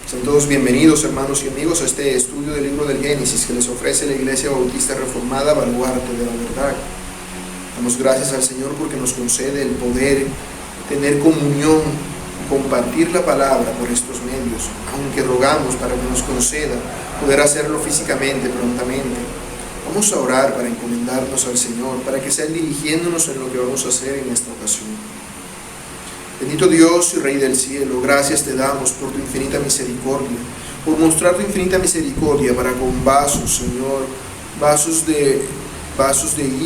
Sean todos bienvenidos, hermanos y amigos, a este estudio del libro del Génesis que les ofrece la Iglesia Bautista Reformada Baluarte de la Verdad. Damos gracias al Señor porque nos concede el poder tener comunión y compartir la palabra por estos medios, aunque rogamos para que nos conceda poder hacerlo físicamente, prontamente. Vamos a orar para encomendarnos al Señor, para que sea Él dirigiéndonos en lo que vamos a hacer en esta ocasión. Bendito Dios y Rey del cielo, gracias te damos por tu infinita misericordia, por mostrar tu infinita misericordia para con vasos, Señor, vasos de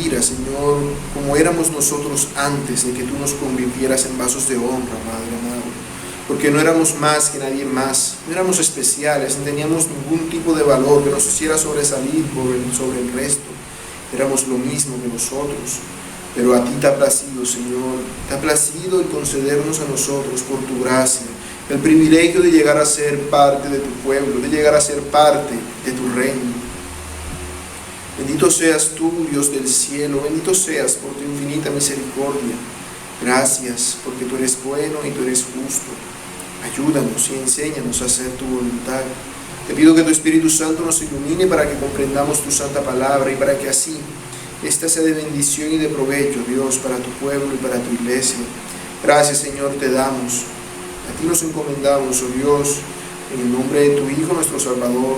ira, Señor, como éramos nosotros antes de que tú nos convirtieras en vasos de honra, Padre amado, porque no éramos más que nadie más, no éramos especiales, no teníamos ningún tipo de valor que nos hiciera sobresalir sobre el resto, éramos lo mismo que nosotros. Pero a ti te ha placido, Señor, te ha placido el concedernos a nosotros por tu gracia el privilegio de llegar a ser parte de tu pueblo, de llegar a ser parte de tu reino. Bendito seas tú, Dios del cielo, bendito seas por tu infinita misericordia. Gracias porque tú eres bueno y tú eres justo. Ayúdanos y enséñanos a hacer tu voluntad. Te pido que tu Espíritu Santo nos ilumine para que comprendamos tu santa palabra y para que así esta sea de bendición y de provecho, Dios, para tu pueblo y para tu iglesia. Gracias, Señor, te damos. A ti nos encomendamos, oh Dios, en el nombre de tu Hijo, nuestro Salvador,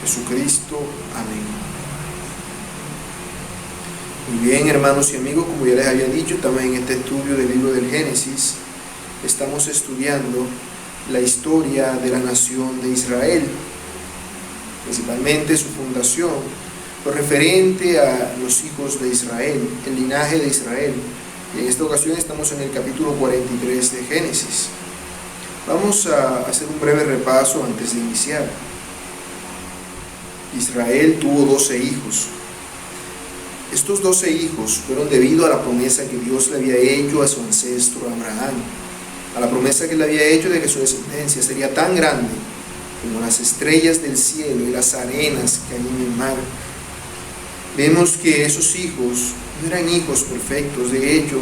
Jesucristo. Amén. Muy bien, hermanos y amigos, como ya les había dicho, estamos en este estudio del libro del Génesis. Estamos estudiando la historia de la nación de Israel, principalmente su fundación, lo referente a los hijos de Israel, el linaje de Israel. Y en esta ocasión estamos en el capítulo 43 de Génesis. Vamos a hacer un breve repaso antes de iniciar. Israel tuvo 12 hijos. Estos 12 hijos fueron debido a la promesa que Dios le había hecho a su ancestro Abraham, a la promesa que le había hecho de que su descendencia sería tan grande como las estrellas del cielo y las arenas que hay en el mar. Vemos que esos hijos no eran hijos perfectos, de hecho,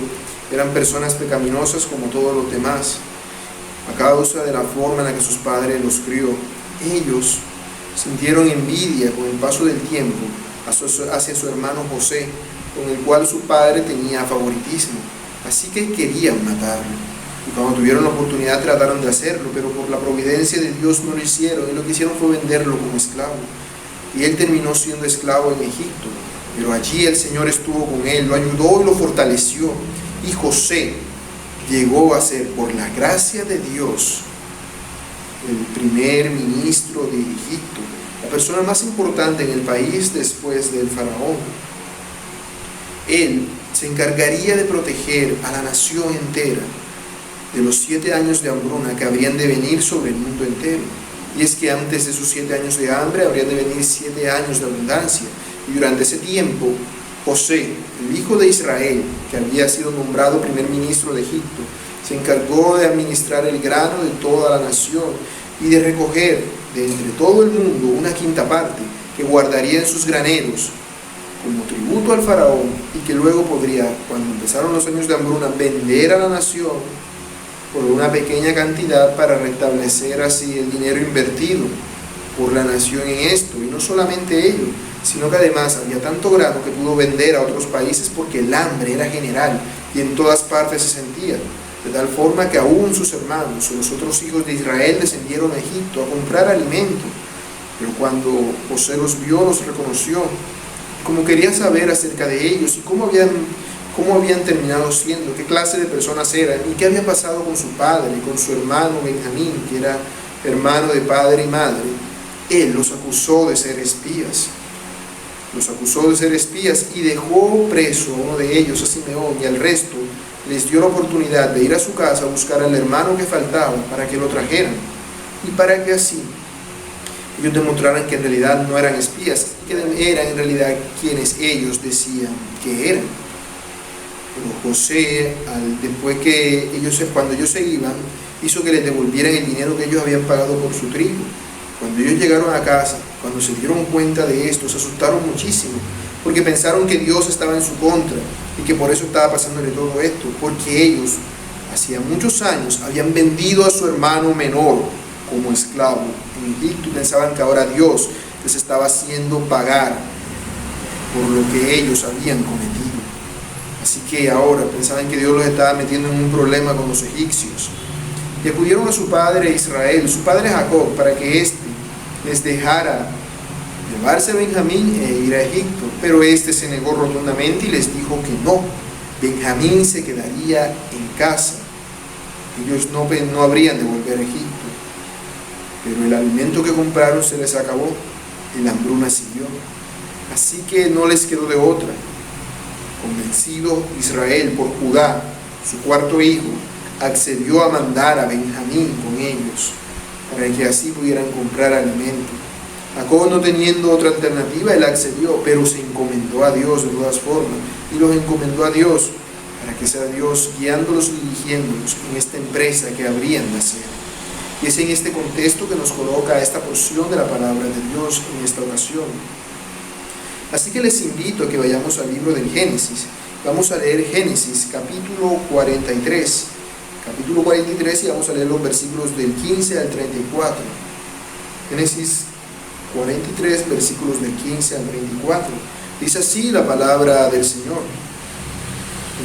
eran personas pecaminosas como todos los demás, a causa de la forma en la que sus padres los crió. Ellos sintieron envidia con el paso del tiempo hacia su hermano José, con el cual su padre tenía favoritismo, así que querían matarlo. Y cuando tuvieron la oportunidad trataron de hacerlo, pero por la providencia de Dios no lo hicieron, y lo que hicieron fue venderlo como esclavo. Y él terminó siendo esclavo en Egipto, pero allí el Señor estuvo con él, lo ayudó y lo fortaleció. Y José llegó a ser, por la gracia de Dios, el primer ministro de Egipto, la persona más importante en el país después del faraón. Él se encargaría de proteger a la nación entera de los 7 años de hambruna que habrían de venir sobre el mundo entero. Y es que antes de esos 7 años de hambre habrían de venir 7 años de abundancia. Y durante ese tiempo, José, el hijo de Israel, que había sido nombrado primer ministro de Egipto, se encargó de administrar el grano de toda la nación y de recoger de entre todo el mundo una quinta parte que guardaría en sus graneros como tributo al faraón y que luego podría, cuando empezaron los años de hambruna, vender a la nación por una pequeña cantidad para restablecer así el dinero invertido por la nación en esto. Y no solamente ello, sino que además había tanto grano que pudo vender a otros países porque el hambre era general y en todas partes se sentía, de tal forma que aún sus hermanos o los otros hijos de Israel descendieron a Egipto a comprar alimento. Pero cuando José los vio, los reconoció, como quería saber acerca de ellos y cómo habían terminado siendo, qué clase de personas eran y qué había pasado con su padre y con su hermano Benjamín, que era hermano de padre y madre. Él los acusó de ser espías. Los acusó de ser espías y dejó preso a uno de ellos, a Simeón, y al resto les dio la oportunidad de ir a su casa a buscar al hermano que faltaba para que lo trajeran y para que así ellos demostraran que en realidad no eran espías, que eran en realidad quienes ellos decían que eran. Pero José, cuando ellos se iban, hizo que les devolvieran el dinero que ellos habían pagado por su trigo. Cuando ellos llegaron a casa, cuando se dieron cuenta de esto, se asustaron muchísimo, porque pensaron que Dios estaba en su contra y que por eso estaba pasándole todo esto, porque ellos hacía muchos años habían vendido a su hermano menor como esclavo en Egipto, y pensaban que ahora Dios les estaba haciendo pagar por lo que ellos habían cometido. Así que ahora pensaban que Dios los estaba metiendo en un problema con los egipcios. Y acudieron a su padre Israel, su padre Jacob, para que éste les dejara llevarse a Benjamín e ir a Egipto. Pero éste se negó rotundamente y les dijo que no, Benjamín se quedaría en casa. Ellos no habrían de volver a Egipto. Pero el alimento que compraron se les acabó y la hambruna siguió. Así que no les quedó de otra. Convencido Israel por Judá, su cuarto hijo, accedió a mandar a Benjamín con ellos, para que así pudieran comprar alimento. Jacob, no teniendo otra alternativa, él accedió, pero se encomendó a Dios de todas formas, y los encomendó a Dios, para que sea Dios guiándolos y dirigiéndolos en esta empresa que habrían de hacer. Y es en este contexto que nos coloca esta porción de la palabra de Dios en esta ocasión. Así que les invito a que vayamos al libro del Génesis. Vamos a leer Génesis capítulo 43. Capítulo 43 y vamos a leer los versículos del 15 al 34. Génesis 43, versículos del 15 al 34. Dice así la palabra del Señor.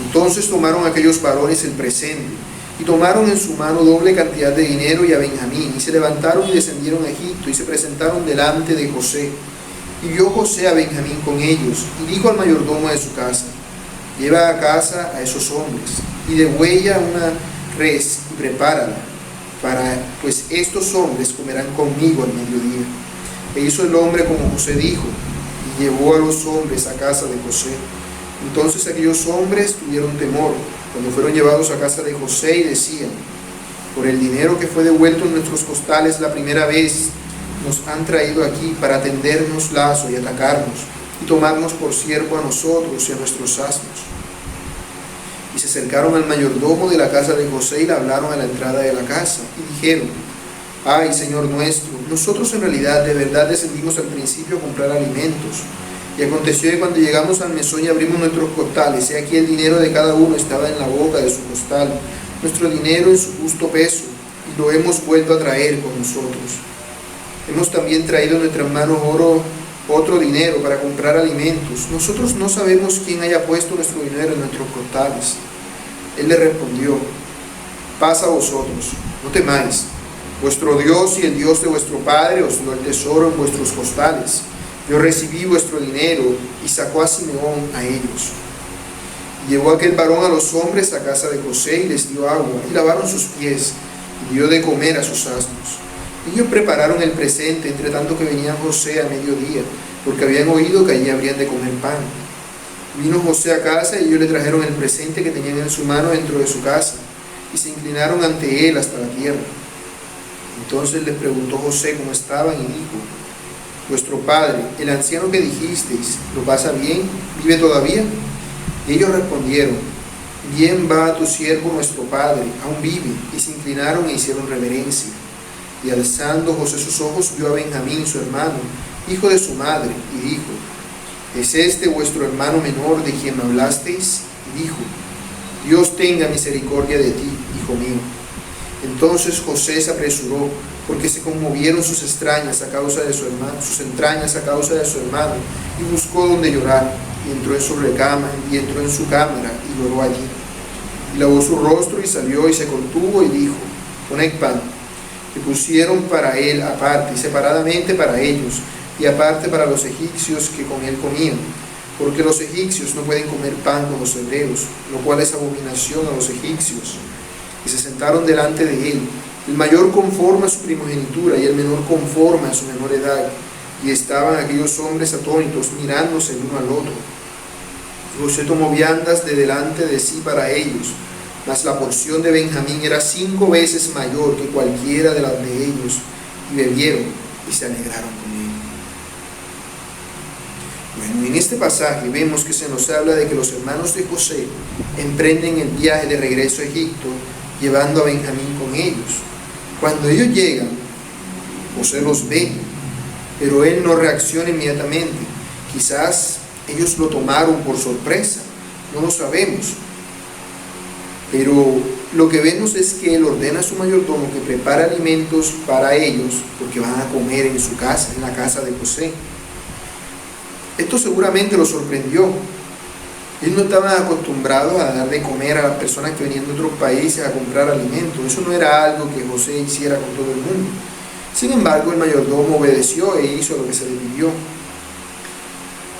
Entonces tomaron aquellos varones el presente, y tomaron en su mano doble cantidad de dinero y a Benjamín, y se levantaron y descendieron a Egipto, y se presentaron delante de José. Y vio José a Benjamín con ellos, y dijo al mayordomo de su casa: lleva a casa a esos hombres, y degüella una res y prepárala, pues estos hombres comerán conmigo al mediodía. E hizo el hombre como José dijo, y llevó a los hombres a casa de José. Entonces aquellos hombres tuvieron temor cuando fueron llevados a casa de José y decían: por el dinero que fue devuelto en nuestros costales la primera vez, nos han traído aquí para tendernos lazo y atacarnos, y tomarnos por siervo a nosotros y a nuestros asnos. Y se acercaron al mayordomo de la casa de José y le hablaron a la entrada de la casa, y dijeron: ay, Señor nuestro, nosotros en realidad de verdad descendimos al principio a comprar alimentos. Y aconteció que cuando llegamos al mesón y abrimos nuestros costales, he aquí el dinero de cada uno estaba en la boca de su costal, nuestro dinero en su justo peso, y lo hemos vuelto a traer con nosotros. Hemos también traído en nuestras manos otro dinero para comprar alimentos. Nosotros no sabemos quién haya puesto nuestro dinero en nuestros costales. Él le respondió: paz a vosotros, no temáis. Vuestro Dios y el Dios de vuestro Padre os dio el tesoro en vuestros costales. Yo recibí vuestro dinero, y sacó a Simeón a ellos. Y llevó aquel varón a los hombres a casa de José y les dio agua, y lavaron sus pies, y dio de comer a sus asnos. Ellos prepararon el presente, entre tanto que venía José a mediodía, porque habían oído que allí habrían de comer pan. Vino José a casa y ellos le trajeron el presente que tenían en su mano dentro de su casa, y se inclinaron ante él hasta la tierra. Entonces les preguntó José cómo estaban y dijo: vuestro padre, el anciano que dijisteis, ¿lo pasa bien? ¿Vive todavía? Y ellos respondieron: bien va tu siervo nuestro padre, aún vive. Y se inclinaron e hicieron reverencia. Y alzando José sus ojos, vio a Benjamín su hermano, hijo de su madre, y dijo: ¿es este vuestro hermano menor de quien me hablasteis? Y dijo: Dios tenga misericordia de ti, hijo mío. Entonces José se apresuró, porque se conmovieron sus entrañas a causa de su hermano, y buscó donde llorar, y entró en su cámara, y lloró allí. Y lavó su rostro, y salió, y se contuvo, y dijo: poned pan. Y pusieron para él aparte, y separadamente para ellos, y aparte para los egipcios que con él comían, porque los egipcios no pueden comer pan con los hebreos, lo cual es abominación a los egipcios. Y se sentaron delante de él, el mayor conforme a su primogenitura y el menor conforme a su menor edad. Y estaban aquellos hombres atónitos, mirándose el uno al otro. Y José tomó viandas de delante de sí para ellos, mas la porción de Benjamín era 5 veces mayor que cualquiera de las de ellos, y bebieron y se alegraron con él. Bueno, en este pasaje vemos que se nos habla de que los hermanos de José emprenden el viaje de regreso a Egipto, llevando a Benjamín con ellos. Cuando ellos llegan, José los ve, pero él no reacciona inmediatamente. Quizás ellos lo tomaron por sorpresa, no lo sabemos. Pero lo que vemos es que él ordena a su mayordomo que prepare alimentos para ellos, porque van a comer en su casa, en la casa de José. Esto seguramente lo sorprendió. Ellos no estaban acostumbrados a dar de comer a las personas que venían de otros países a comprar alimentos. Eso no era algo que José hiciera con todo el mundo. Sin embargo, el mayordomo obedeció e hizo lo que se le pidió.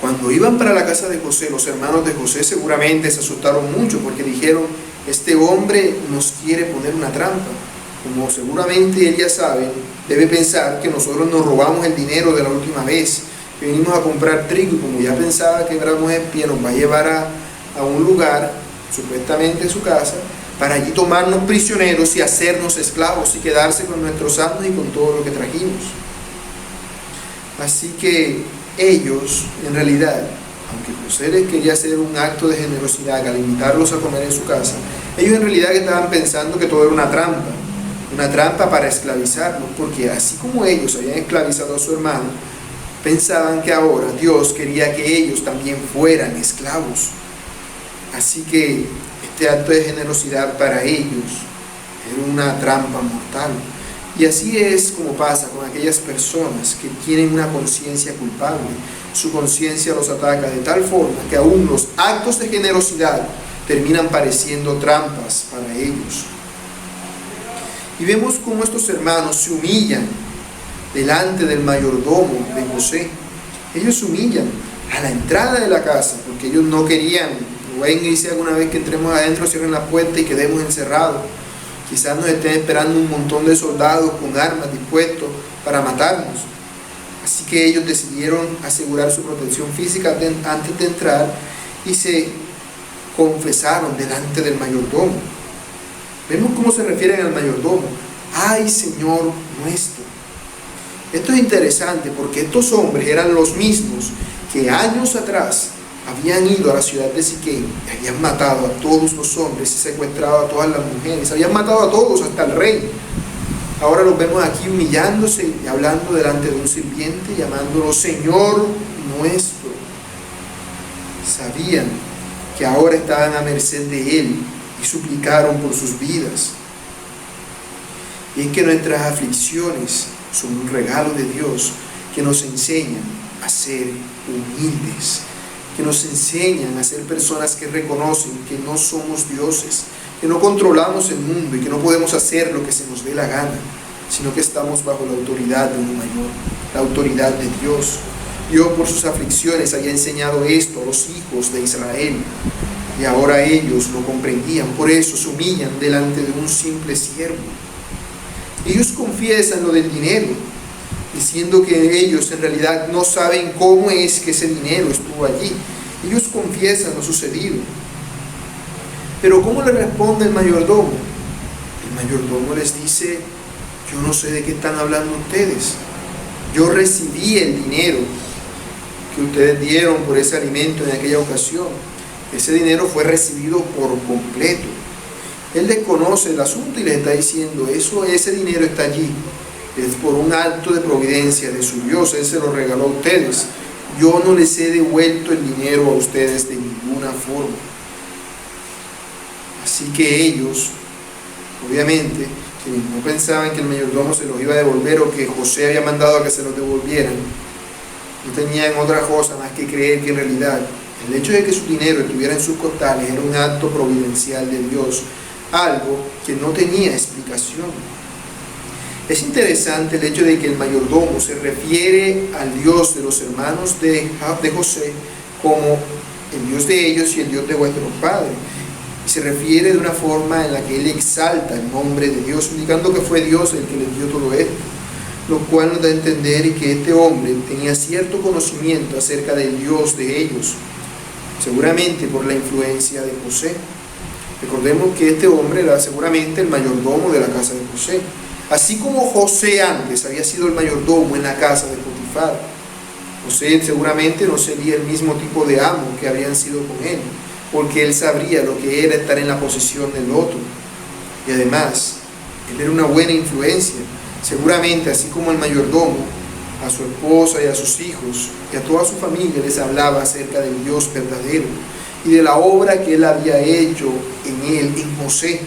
Cuando iban para la casa de José, los hermanos de José seguramente se asustaron mucho porque dijeron: este hombre nos quiere poner una trampa. Como seguramente él ya sabe, debe pensar que nosotros nos robamos el dinero de la última vez que vinimos a comprar trigo, y como ya pensaba que éramos espías, nos va a llevar a un lugar, supuestamente su casa, para allí tomarnos prisioneros y hacernos esclavos y quedarse con nuestros asnos y con todo lo que trajimos. Así que ellos, en realidad, aunque José les quería hacer un acto de generosidad al invitarlos a comer en su casa, ellos en realidad estaban pensando que todo era una trampa para esclavizarlos, porque así como ellos habían esclavizado a su hermano, pensaban que ahora Dios quería que ellos también fueran esclavos. Así que este acto de generosidad para ellos era una trampa mortal. Y así es como pasa con aquellas personas que tienen una conciencia culpable. Su conciencia los ataca de tal forma que aún los actos de generosidad terminan pareciendo trampas para ellos. Y vemos cómo estos hermanos se humillan delante del mayordomo de José. Ellos se humillan a la entrada de la casa porque ellos no querían: venga y si alguna vez que entremos adentro cierren la puerta y quedemos encerrados. Quizás nos estén esperando un montón de soldados con armas dispuestos para matarnos. Así que ellos decidieron asegurar su protección física antes de entrar y se confesaron delante del mayordomo. Vemos cómo se refieren al mayordomo: ¡ay, Señor nuestro! Esto es interesante porque estos hombres eran los mismos que años atrás habían ido a la ciudad de Siquem y habían matado a todos los hombres y secuestrado a todas las mujeres, habían matado a todos, hasta el rey. Ahora los vemos aquí humillándose y hablando delante de un sirviente, llamándolo Señor nuestro. Sabían que ahora estaban a merced de él y suplicaron por sus vidas. Y es que nuestras aflicciones son un regalo de Dios que nos enseñan a ser humildes, que nos enseñan a ser personas que reconocen que no somos dioses, que no controlamos el mundo y que no podemos hacer lo que se nos dé la gana, sino que estamos bajo la autoridad de uno mayor, la autoridad de Dios. Dios por sus aflicciones había enseñado esto a los hijos de Israel y ahora ellos lo comprendían, por eso se humillan delante de un simple siervo. Ellos confiesan lo del dinero, diciendo que ellos en realidad no saben cómo es que ese dinero estuvo allí. Ellos confiesan lo sucedido. Pero ¿cómo le responde el mayordomo? El mayordomo les dice: yo no sé de qué están hablando ustedes. Yo recibí el dinero que ustedes dieron por ese alimento en aquella ocasión. Ese dinero fue recibido por completo. Él desconoce el asunto y les está diciendo: ese dinero está allí. Es por un acto de providencia de su Dios. Él se lo regaló a ustedes. Yo no les he devuelto el dinero a ustedes de ninguna forma. Así que ellos, obviamente, que no pensaban que el mayordomo se los iba a devolver o que José había mandado a que se los devolvieran, no tenían otra cosa más que creer que en realidad el hecho de que su dinero estuviera en sus costales era un acto providencial de Dios, algo que no tenía explicación. Es interesante el hecho de que el mayordomo se refiere al Dios de los hermanos de José como el Dios de ellos y el Dios de vuestros padres. Y se refiere de una forma en la que él exalta el nombre de Dios, indicando que fue Dios el que les dio todo esto, lo cual nos da a entender que este hombre tenía cierto conocimiento acerca del Dios de ellos, seguramente por la influencia de José. Recordemos que este hombre era seguramente el mayordomo de la casa de José, así como José antes había sido el mayordomo en la casa de Potifar. José seguramente no sería el mismo tipo de amo que habían sido con él, porque él sabría lo que era estar en la posición del otro. Y además, él era una buena influencia. Seguramente, así como el mayordomo, a su esposa y a sus hijos y a toda su familia les hablaba acerca del Dios verdadero y de la obra que él había hecho en él, en José.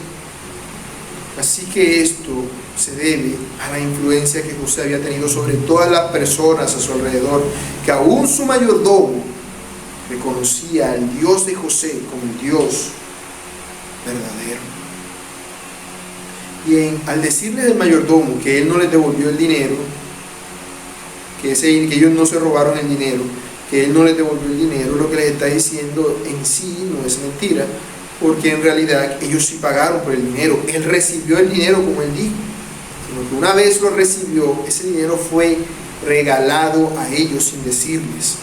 Así que esto se debe a la influencia que José había tenido sobre todas las personas a su alrededor, que aún su mayordomo reconocía al Dios de José como el Dios verdadero. Y al decirle del mayordomo que él no les devolvió el dinero, que ellos no se robaron el dinero, que él no les devolvió el dinero, lo que les está diciendo en sí no es mentira, porque en realidad ellos sí pagaron por el dinero. Él recibió el dinero como él dijo, sino que una vez lo recibió, ese dinero fue regalado a ellos sin decirles,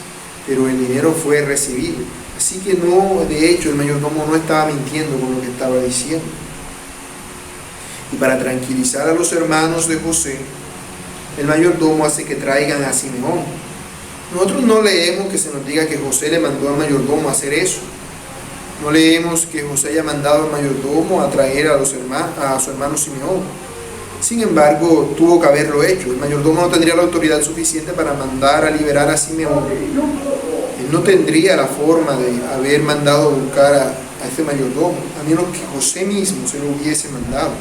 pero el dinero fue recibido. Así que no, de hecho, el mayordomo no estaba mintiendo con lo que estaba diciendo. Y para tranquilizar a los hermanos de José, el mayordomo hace que traigan a Simeón. Nosotros no leemos que se nos diga que José le mandó al mayordomo a hacer eso. No leemos que José haya mandado al mayordomo a traer a su hermano Simeón. Sin embargo, tuvo que haberlo hecho. El mayordomo no tendría la autoridad suficiente para mandar a liberar a Simeón. Él no tendría la forma de haber mandado a buscar a este mayordomo, a menos que José mismo se lo hubiese mandado.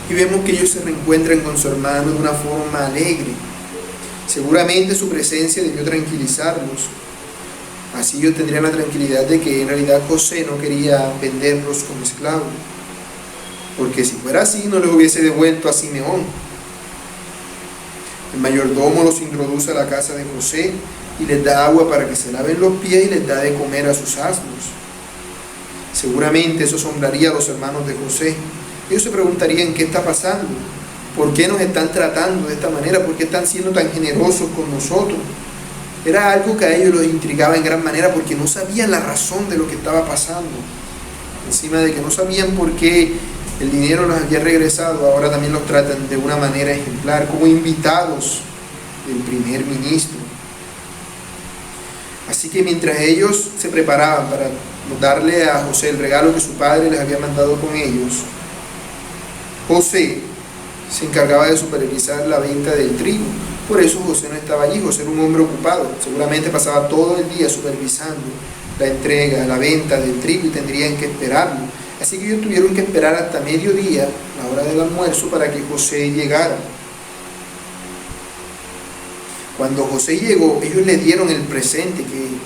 Y vemos que ellos se reencuentran con su hermano de una forma alegre. Seguramente su presencia debió tranquilizarlos. Así ellos tendrían la tranquilidad de que en realidad José no quería venderlos como esclavos, porque si fuera así no les hubiese devuelto a Simeón. El mayordomo los introduce a la casa de José y les da agua para que se laven los pies y les da de comer a sus asnos. Seguramente eso asombraría a los hermanos de José. Ellos se preguntarían: ¿qué está pasando? ¿Por qué nos están tratando de esta manera? ¿Por qué están siendo tan generosos con nosotros? Era algo que a ellos los intrigaba en gran manera, porque no sabían la razón de lo que estaba pasando. Encima de que no sabían por qué el dinero los había regresado, ahora también los tratan de una manera ejemplar, como invitados del primer ministro. Así que mientras ellos se preparaban para darle a José el regalo que su padre les había mandado con ellos, José se encargaba de supervisar la venta del trigo. Por eso José no estaba allí. José era un hombre ocupado. Seguramente pasaba todo el día supervisando la entrega, la venta del trigo, y tendrían que esperarlo. Así que ellos tuvieron que esperar hasta mediodía, la hora del almuerzo, para que José llegara. Cuando José llegó, ellos le dieron el presente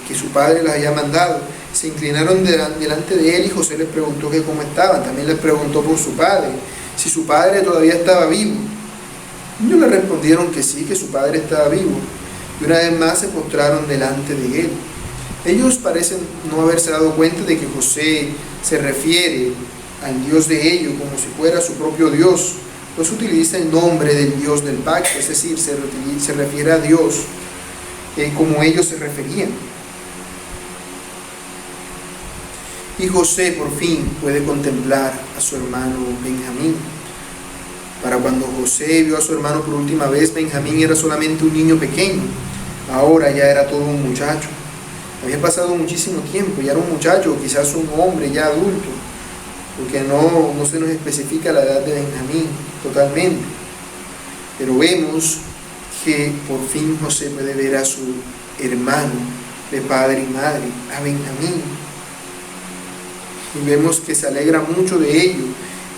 que su padre les había mandado. Se inclinaron delante de él y José les preguntó que cómo estaban. También les preguntó por su padre, si su padre todavía estaba vivo. Ellos le respondieron que sí, que su padre estaba vivo. Y una vez más se postraron delante de él. Ellos parecen no haberse dado cuenta de que José se refiere al Dios de ellos como si fuera su propio Dios. Pues utiliza el nombre del Dios del pacto, es decir, se refiere a Dios como ellos se referían. Y José por fin puede contemplar a su hermano Benjamín. Para cuando José vio a su hermano por última vez, Benjamín era solamente un niño pequeño. Ahora ya era todo un muchacho. Había pasado muchísimo tiempo, ya era un muchacho, o quizás un hombre ya adulto, porque no se nos especifica la edad de Benjamín totalmente. Pero vemos que por fin José puede ver a su hermano de padre y madre, a Benjamín. Y vemos que se alegra mucho de ello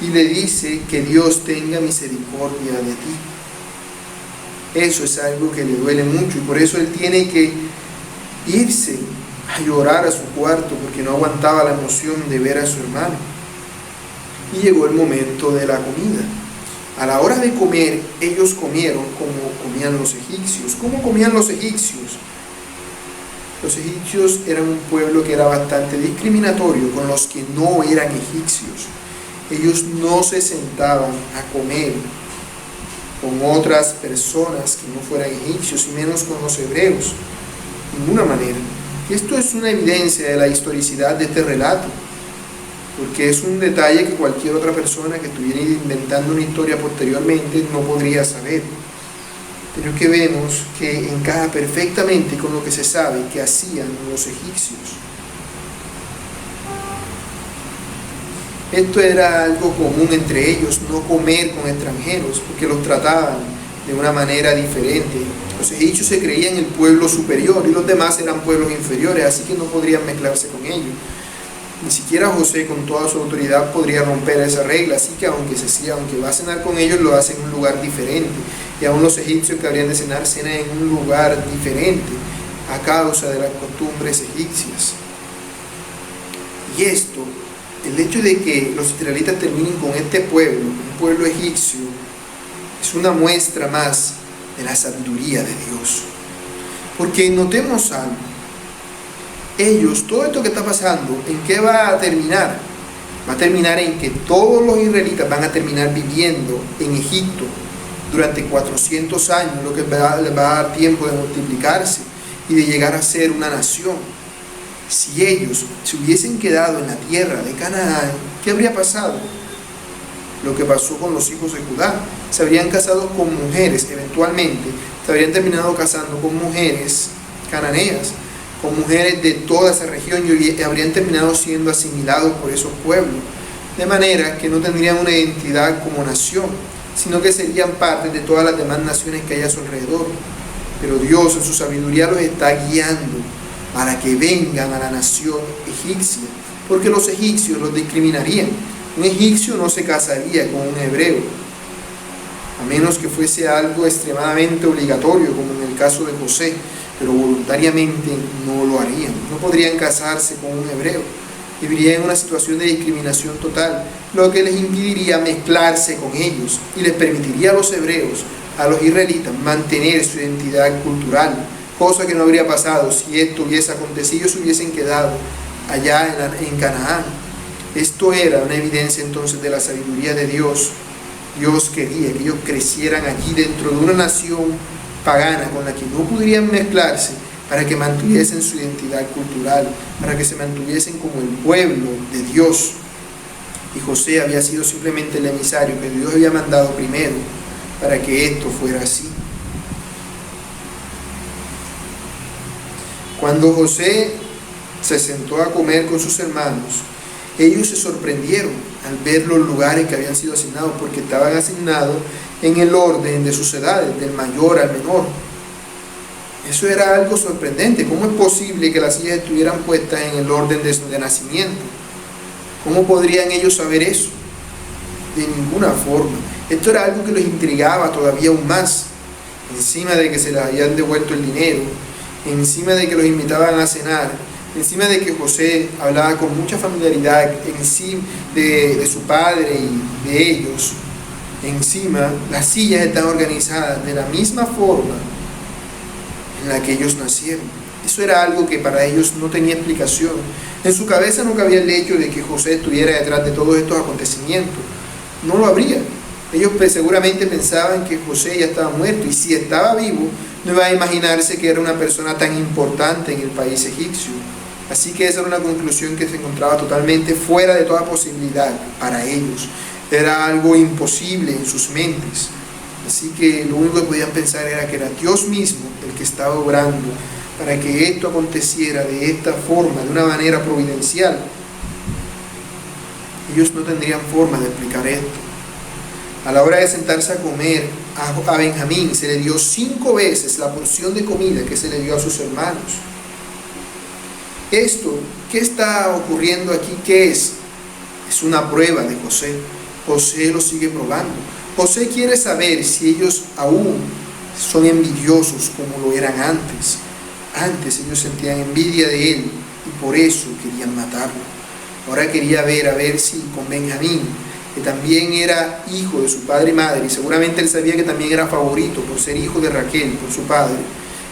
y le dice que Dios tenga misericordia de ti. Eso es algo que le duele mucho, y por eso él tiene que irse a llorar a su cuarto, porque no aguantaba la emoción de ver a su hermano. Y llegó el momento de la comida. A la hora de comer, ellos comieron como comían los egipcios. ¿Cómo comían los egipcios? Los egipcios eran un pueblo que era bastante discriminatorio con los que no eran egipcios. Ellos no se sentaban a comer con otras personas que no fueran egipcios, y menos con los hebreos, de ninguna manera. Y esto es una evidencia de la historicidad de este relato, porque es un detalle que cualquier otra persona que estuviera inventando una historia posteriormente no podría saber, pero que vemos que encaja perfectamente con lo que se sabe que hacían los egipcios. Esto era algo común entre ellos, no comer con extranjeros, porque los trataban de una manera diferente. Los egipcios se creían el pueblo superior y los demás eran pueblos inferiores, así que no podrían mezclarse con ellos. Ni siquiera José con toda su autoridad podría romper esa regla, así que aunque va a cenar con ellos, lo hace en un lugar diferente. Y aún los egipcios que habrían de cenar, cenan en un lugar diferente a causa de las costumbres egipcias. Y esto, el hecho de que los israelitas terminen con este pueblo, un pueblo egipcio, es una muestra más de la sabiduría de Dios. Porque notemos algo. Ellos, todo esto que está pasando, ¿en qué va a terminar? Va a terminar en que todos los israelitas van a terminar viviendo en Egipto durante 400 años, lo que les va a dar tiempo de multiplicarse y de llegar a ser una nación. Si ellos se hubiesen quedado en la tierra de Canaán, ¿qué habría pasado? Lo que pasó con los hijos de Judá. Se habrían casado con mujeres, eventualmente se habrían terminado casando con mujeres cananeas, con mujeres de toda esa región, y habrían terminado siendo asimilados por esos pueblos, de manera que no tendrían una identidad como nación, sino que serían parte de todas las demás naciones que hay a su alrededor. Pero Dios en su sabiduría los está guiando para que vengan a la nación egipcia, porque los egipcios los discriminarían. Un egipcio no se casaría con un hebreo, a menos que fuese algo extremadamente obligatorio, como en el caso de José, pero voluntariamente no lo harían. No podrían casarse con un hebreo. Vivirían en una situación de discriminación total, lo que les impediría mezclarse con ellos y les permitiría a los hebreos, a los israelitas, mantener su identidad cultural, cosa que no habría pasado si esto hubiese acontecido, se hubiesen quedado allá en Canaán. Esto era una evidencia entonces de la sabiduría de Dios. Dios quería que ellos crecieran allí dentro de una nación pagana con la que no podrían mezclarse, para que mantuviesen su identidad cultural, para que se mantuviesen como el pueblo de Dios. Y José había sido simplemente el emisario que Dios había mandado primero para que esto fuera así. Cuando José se sentó a comer con sus hermanos, ellos se sorprendieron al ver los lugares que habían sido asignados, porque estaban asignados en el orden de sus edades, del mayor al menor. Eso era algo sorprendente. ¿Cómo es posible que las sillas estuvieran puestas en el orden de nacimiento? ¿Cómo podrían ellos saber eso? De ninguna forma. Esto era algo que los intrigaba todavía aún más. Encima de que se les habían devuelto el dinero, encima de que los invitaban a cenar, encima de que José hablaba con mucha familiaridad encima de su padre y de ellos, encima las sillas están organizadas de la misma forma en la que ellos nacieron. Eso era algo que para ellos no tenía explicación. En su cabeza no cabía el hecho de que José estuviera detrás de todos estos acontecimientos. No lo habría. Ellos seguramente pensaban que José ya estaba muerto, y si estaba vivo, no iba a imaginarse que era una persona tan importante en el país egipcio. Así que esa era una conclusión que se encontraba totalmente fuera de toda posibilidad para ellos. Era algo imposible en sus mentes. Así que lo único que podían pensar era que era Dios mismo el que estaba obrando para que esto aconteciera de esta forma, de una manera providencial. Ellos no tendrían forma de explicar esto. A la hora de sentarse a comer, a Benjamín se le dio 5 veces la porción de comida que se le dio a sus hermanos. Esto, ¿qué está ocurriendo aquí? ¿Qué es? Es una prueba de José. José lo sigue probando. José quiere saber si ellos aún son envidiosos como lo eran antes. Antes ellos sentían envidia de él y por eso querían matarlo. Ahora quería ver a ver si con Benjamín, que también era hijo de su padre y madre, y seguramente él sabía que también era favorito por ser hijo de Raquel, por su padre.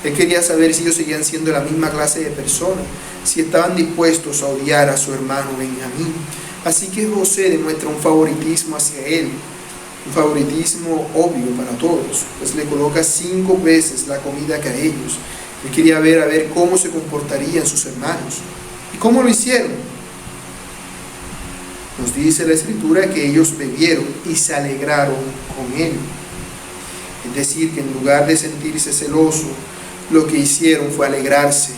Él quería saber si ellos seguían siendo la misma clase de personas, si estaban dispuestos a odiar a su hermano Benjamín. Así que José demuestra un favoritismo hacia él, un favoritismo obvio para todos, pues le coloca 5 veces la comida que a ellos. Él quería ver a ver cómo se comportarían sus hermanos. ¿Y cómo lo hicieron? Nos dice la Escritura que ellos bebieron y se alegraron con él. Es decir, que en lugar de sentirse celoso, lo que hicieron fue alegrarse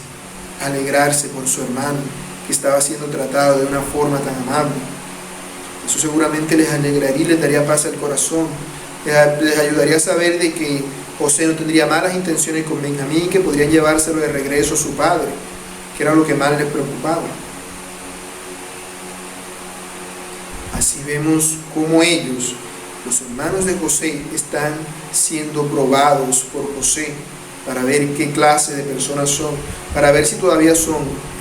por su hermano, que estaba siendo tratado de una forma tan amable. Eso seguramente les alegraría y les daría paz al corazón. Les ayudaría a saber de que José no tendría malas intenciones con Benjamín, que podrían llevárselo de regreso a su padre, que era lo que más les preocupaba. vemos cómo ellos, los hermanos de José, están siendo probados por José para ver qué clase de personas son, para ver si todavía son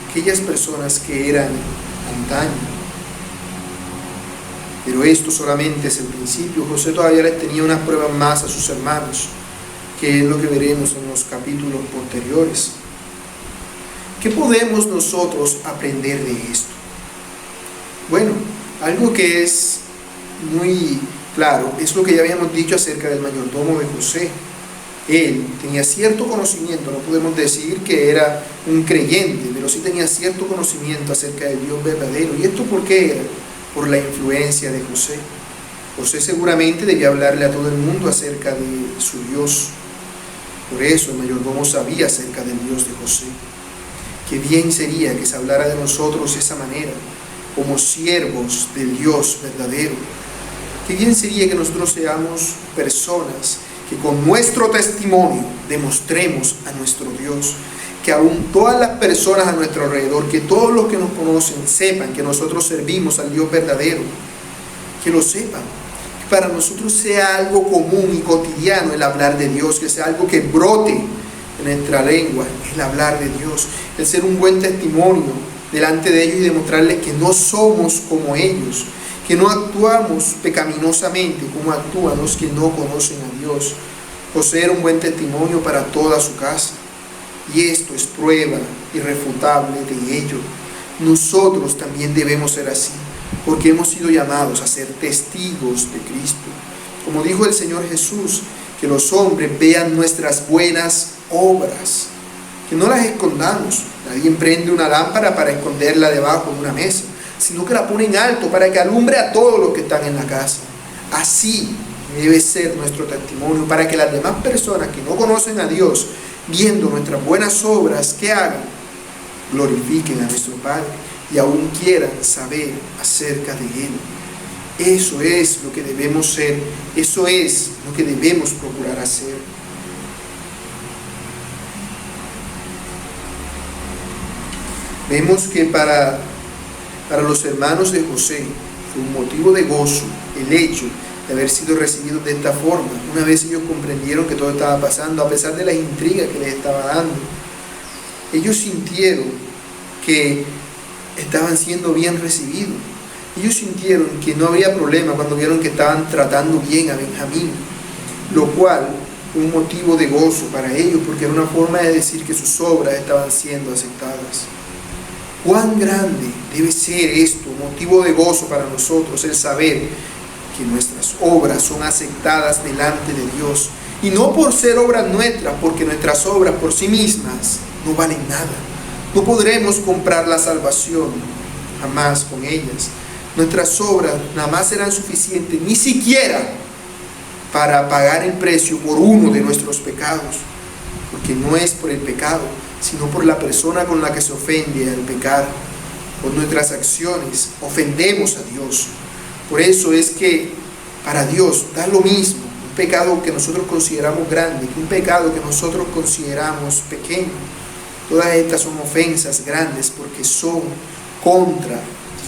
aquellas personas que eran antaño. Pero esto solamente es el principio. José todavía les tenía unas pruebas más a sus hermanos, que es lo que veremos en los capítulos posteriores. ¿Qué podemos nosotros aprender de esto? Bueno, algo que es muy claro es lo que ya habíamos dicho acerca del mayordomo de José. Él tenía cierto conocimiento, no podemos decir que era un creyente, pero sí tenía cierto conocimiento acerca del Dios verdadero. ¿Y esto por qué era? Por la influencia de José. José seguramente debía hablarle a todo el mundo acerca de su Dios. Por eso el mayordomo sabía acerca del Dios de José. Qué bien sería que se hablara de nosotros de esa manera, como siervos del Dios verdadero. Qué bien sería que nosotros seamos personas que con nuestro testimonio demostremos a nuestro Dios, que aún todas las personas a nuestro alrededor, que todos los que nos conocen sepan que nosotros servimos al Dios verdadero, que lo sepan, que para nosotros sea algo común y cotidiano el hablar de Dios, que sea algo que brote en nuestra lengua, el hablar de Dios, el ser un buen testimonio delante de ellos y demostrarles que no somos como ellos, que no actuamos pecaminosamente como actúan los que no conocen a Dios. José era un buen testimonio para toda su casa, y esto es prueba irrefutable de ello. Nosotros también debemos ser así, porque hemos sido llamados a ser testigos de Cristo. Como dijo el Señor Jesús, que los hombres vean nuestras buenas obras, que no las escondamos. Nadie prende una lámpara para esconderla debajo de una mesa, sino que la pone en alto para que alumbre a todos los que están en la casa. Así debe ser nuestro testimonio, para que las demás personas que no conocen a Dios, viendo nuestras buenas obras, ¿qué hagan? Glorifiquen a nuestro Padre y aún quieran saber acerca de Él. Eso es lo que debemos ser, eso es lo que debemos procurar hacer. Vemos que para los hermanos de José fue un motivo de gozo el hecho de haber sido recibidos de esta forma. Una vez ellos comprendieron que todo estaba pasando, a pesar de las intrigas que les estaba dando, ellos sintieron que estaban siendo bien recibidos. Ellos sintieron que no había problema cuando vieron que estaban tratando bien a Benjamín, lo cual fue un motivo de gozo para ellos, porque era una forma de decir que sus obras estaban siendo aceptadas. ¿Cuán grande debe ser esto, motivo de gozo para nosotros, el saber que nuestras obras son aceptadas delante de Dios? Y no por ser obras nuestras, porque nuestras obras por sí mismas no valen nada. No podremos comprar la salvación jamás con ellas. Nuestras obras nada más serán suficientes, ni siquiera para pagar el precio por uno de nuestros pecados, porque no es por el pecado, sino por la persona con la que se ofende al pecar. Por nuestras acciones ofendemos a Dios. Por eso es que para Dios da lo mismo un pecado que nosotros consideramos grande que un pecado que nosotros consideramos pequeño. Todas estas son ofensas grandes porque son contra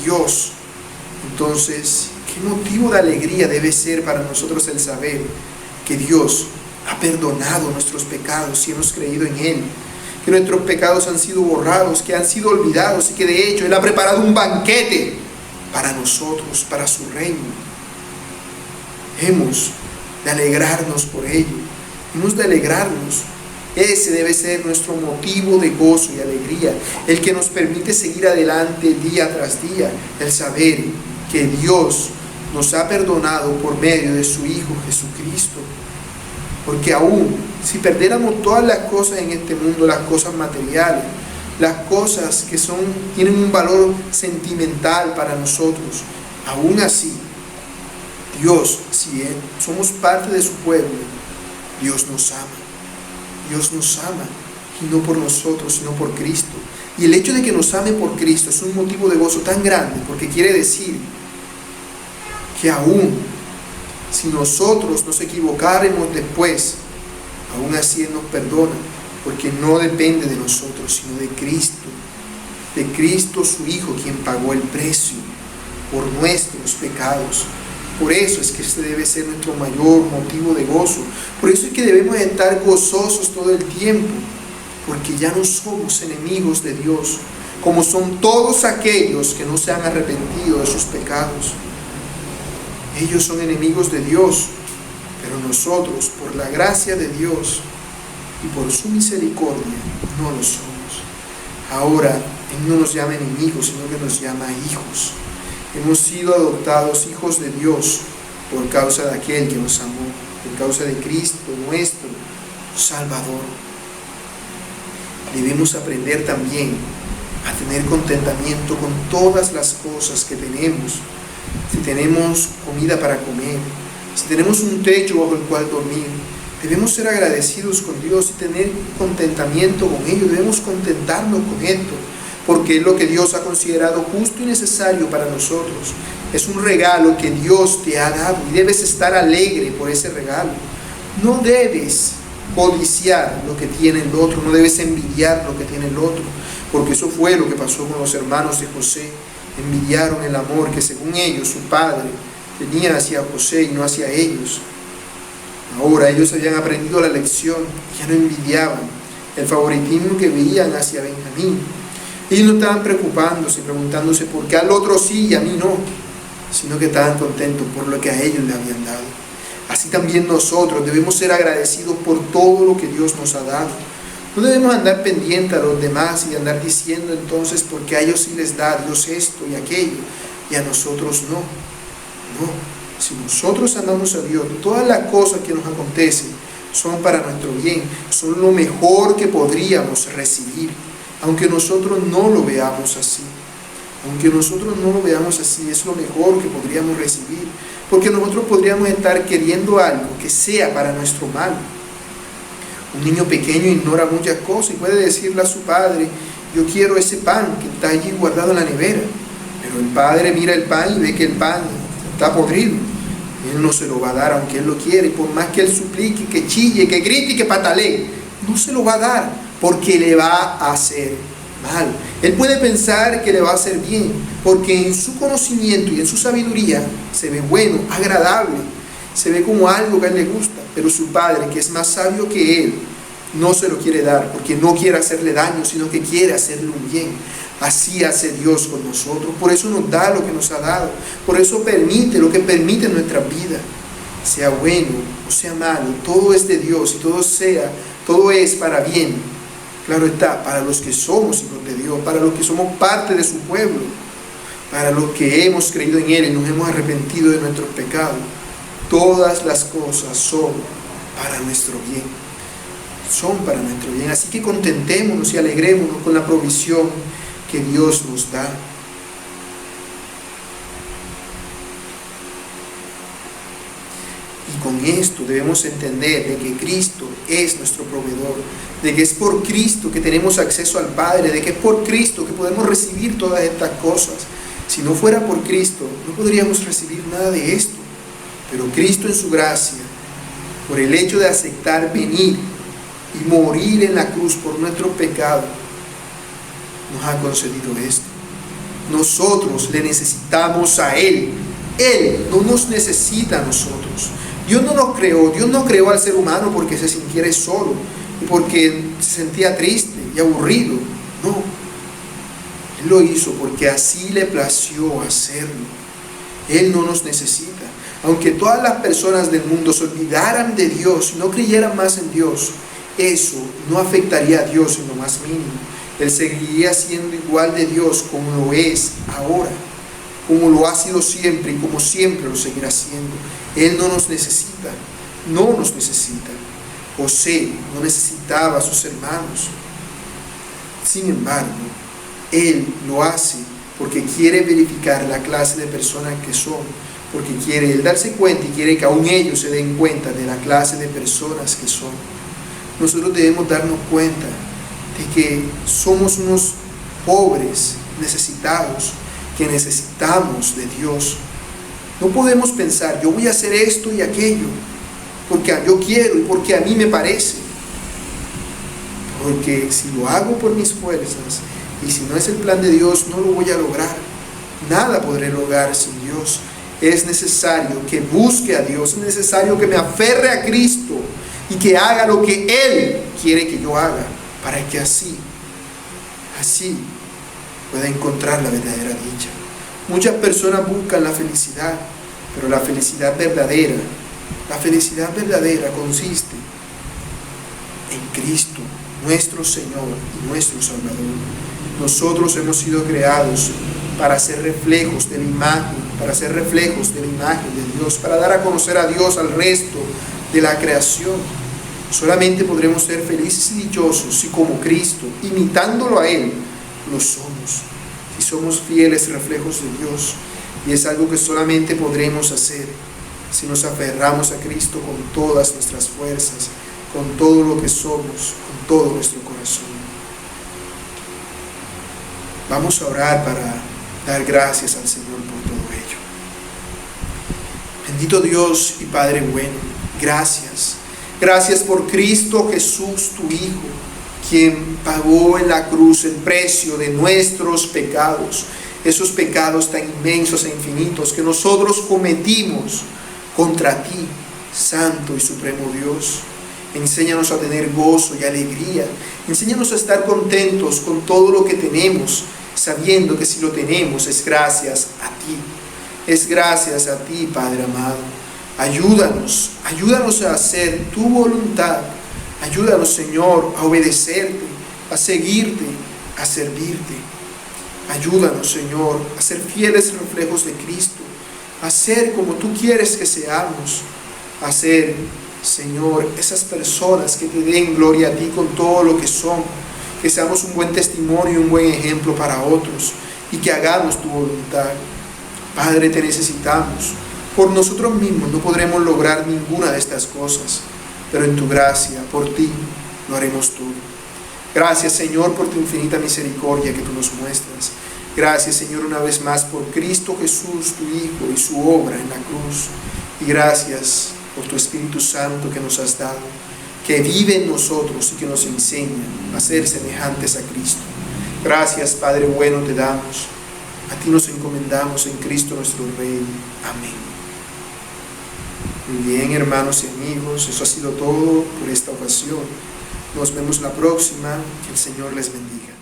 Dios. Entonces, ¿qué motivo de alegría debe ser para nosotros el saber que Dios ha perdonado nuestros pecados si hemos creído en Él? Que nuestros pecados han sido borrados, que han sido olvidados y que de hecho Él ha preparado un banquete para nosotros, para su reino. Hemos de alegrarnos por ello, hemos de alegrarnos. Ese debe ser nuestro motivo de gozo y alegría, el que nos permite seguir adelante día tras día, el saber que Dios nos ha perdonado por medio de su Hijo Jesucristo. Porque aún si perdiéramos todas las cosas en este mundo, las cosas materiales, las cosas que tienen un valor sentimental para nosotros, aún así, Dios, si somos parte de su pueblo, Dios nos ama. Dios nos ama, y no por nosotros, sino por Cristo. Y el hecho de que nos ame por Cristo es un motivo de gozo tan grande, porque quiere decir que aún si nosotros nos equivocáramos después, aún así Él nos perdona, porque no depende de nosotros, sino de Cristo su Hijo, quien pagó el precio. por nuestros pecados. Por eso es que este debe ser nuestro mayor motivo de gozo. Por eso es que debemos estar gozosos todo el tiempo, porque ya no somos enemigos de Dios, como son todos aquellos que no se han arrepentido de sus pecados. Ellos son enemigos de Dios, pero nosotros, por la gracia de Dios y por su misericordia, no lo somos. Ahora, Él no nos llama enemigos, sino que nos llama hijos. Hemos sido adoptados hijos de Dios por causa de aquel que nos amó, por causa de Cristo, nuestro Salvador. Debemos aprender también a tener contentamiento con todas las cosas que tenemos. Si tenemos comida para comer, si tenemos un techo bajo el cual dormir, debemos ser agradecidos con Dios y tener contentamiento con ello. Debemos contentarnos con esto, porque es lo que Dios ha considerado justo y necesario para nosotros. Es un regalo que Dios te ha dado y debes estar alegre por ese regalo. No debes codiciar lo que tiene el otro, no debes envidiar lo que tiene el otro, porque eso fue lo que pasó con los hermanos de José. Envidiaron el amor que según ellos su padre tenía hacia José y no hacia ellos. Ahora ellos habían aprendido la lección, ya no envidiaban el favoritismo que veían hacia Benjamín. Ellos no estaban preocupándose, preguntándose por qué al otro sí y a mí no, sino que estaban contentos por lo que a ellos le habían dado. Así también nosotros debemos ser agradecidos por todo lo que Dios nos ha dado. No debemos andar pendientes a los demás y andar diciendo entonces porque a ellos sí les da Dios esto y aquello y a nosotros no. No, si nosotros amamos a Dios, todas las cosas que nos acontecen son para nuestro bien, son lo mejor que podríamos recibir, aunque nosotros no lo veamos así. Aunque nosotros no lo veamos así, es lo mejor que podríamos recibir, porque nosotros podríamos estar queriendo algo que sea para nuestro mal. Un niño pequeño ignora muchas cosas y puede decirle a su padre: yo quiero ese pan que está allí guardado en la nevera. Pero el padre mira el pan y ve que el pan está podrido. Él no se lo va a dar aunque él lo quiere, y por más que él suplique, que chille, que grite y que patalee, no se lo va a dar porque le va a hacer mal. Él puede pensar que le va a hacer bien, porque en su conocimiento y en su sabiduría se ve bueno, agradable, se ve como algo que a él le gusta. Pero su padre, que es más sabio que él, no se lo quiere dar porque no quiere hacerle daño, sino que quiere hacerle un bien. Así hace Dios con nosotros. Por eso nos da lo que nos ha dado. Por eso permite lo que permite en nuestra vida. Sea bueno o sea malo, todo es de Dios y todo es para bien. Claro está, para los que somos hijos de Dios, para los que somos parte de su pueblo, para los que hemos creído en Él y nos hemos arrepentido de nuestros pecados. Todas las cosas son para nuestro bien. Son para nuestro bien. Así que contentémonos y alegrémonos con la provisión que Dios nos da. Y con esto debemos entender de que Cristo es nuestro proveedor, de que es por Cristo que tenemos acceso al Padre, de que es por Cristo que podemos recibir todas estas cosas. Si no fuera por Cristo, no podríamos recibir nada de esto. Pero Cristo en su gracia, por el hecho de aceptar venir y morir en la cruz por nuestro pecado, nos ha concedido esto. Nosotros le necesitamos a Él. Él no nos necesita a nosotros. Dios no nos creó, Dios no creó al ser humano porque se sintiera solo y porque se sentía triste y aburrido. No. Él lo hizo porque así le plació hacerlo. Él no nos necesita. Aunque todas las personas del mundo se olvidaran de Dios y no creyeran más en Dios, eso no afectaría a Dios en lo más mínimo. Él seguiría siendo igual de Dios como lo es ahora, como lo ha sido siempre y como siempre lo seguirá siendo. Él no nos necesita, no nos necesita. José no necesitaba a sus hermanos. Sin embargo, Él lo hace porque quiere verificar la clase de personas que son, porque quiere Él darse cuenta y quiere que aún ellos se den cuenta de la clase de personas que son. Nosotros debemos darnos cuenta de que somos unos pobres, necesitados, que necesitamos de Dios. No podemos pensar, yo voy a hacer esto y aquello, porque yo quiero y porque a mí me parece. Porque si lo hago por mis fuerzas y si no es el plan de Dios, no lo voy a lograr. Nada podré lograr sin Dios. Es necesario que busque a Dios, es necesario que me aferre a Cristo y que haga lo que Él quiere que yo haga, para que así pueda encontrar la verdadera dicha. Muchas personas buscan la felicidad, pero la felicidad verdadera consiste en Cristo, nuestro Señor y nuestro Salvador. Nosotros hemos sido creados para ser reflejos de la imagen, de Dios, para dar a conocer a Dios al resto de la creación. Solamente podremos ser felices y dichosos si, como Cristo, imitándolo a Él, lo somos. Si somos fieles reflejos de Dios. Y es algo que solamente podremos hacer si nos aferramos a Cristo con todas nuestras fuerzas, con todo lo que somos, con todo nuestro corazón. Vamos a orar para dar gracias al Señor por todo ello. Bendito Dios y Padre bueno, gracias. Gracias por Cristo Jesús, tu Hijo, quien pagó en la cruz el precio de nuestros pecados, esos pecados tan inmensos e infinitos que nosotros cometimos contra ti, Santo y Supremo Dios. Enséñanos a tener gozo y alegría. Enséñanos a estar contentos con todo lo que tenemos, sabiendo que si lo tenemos es gracias a ti. Es gracias a ti, Padre amado. Ayúdanos a hacer tu voluntad. Ayúdanos, Señor, a obedecerte, a seguirte, a servirte. Ayúdanos, Señor, a ser fieles reflejos de Cristo, a ser como tú quieres que seamos, a ser, Señor, esas personas que te den gloria a ti con todo lo que son, que seamos un buen testimonio y un buen ejemplo para otros y que hagamos tu voluntad. Padre, te necesitamos. Por nosotros mismos no podremos lograr ninguna de estas cosas, pero en tu gracia, por ti, lo haremos todo. Gracias, Señor, por tu infinita misericordia que tú nos muestras. Gracias, Señor, una vez más por Cristo Jesús, tu Hijo, y su obra en la cruz. Y gracias por tu Espíritu Santo que nos has dado, que vive en nosotros y que nos enseña a ser semejantes a Cristo. Gracias, Padre bueno, te damos. A ti nos encomendamos en Cristo nuestro Rey. Amén. Muy bien, hermanos y amigos, eso ha sido todo por esta ocasión. Nos vemos la próxima. Que el Señor les bendiga.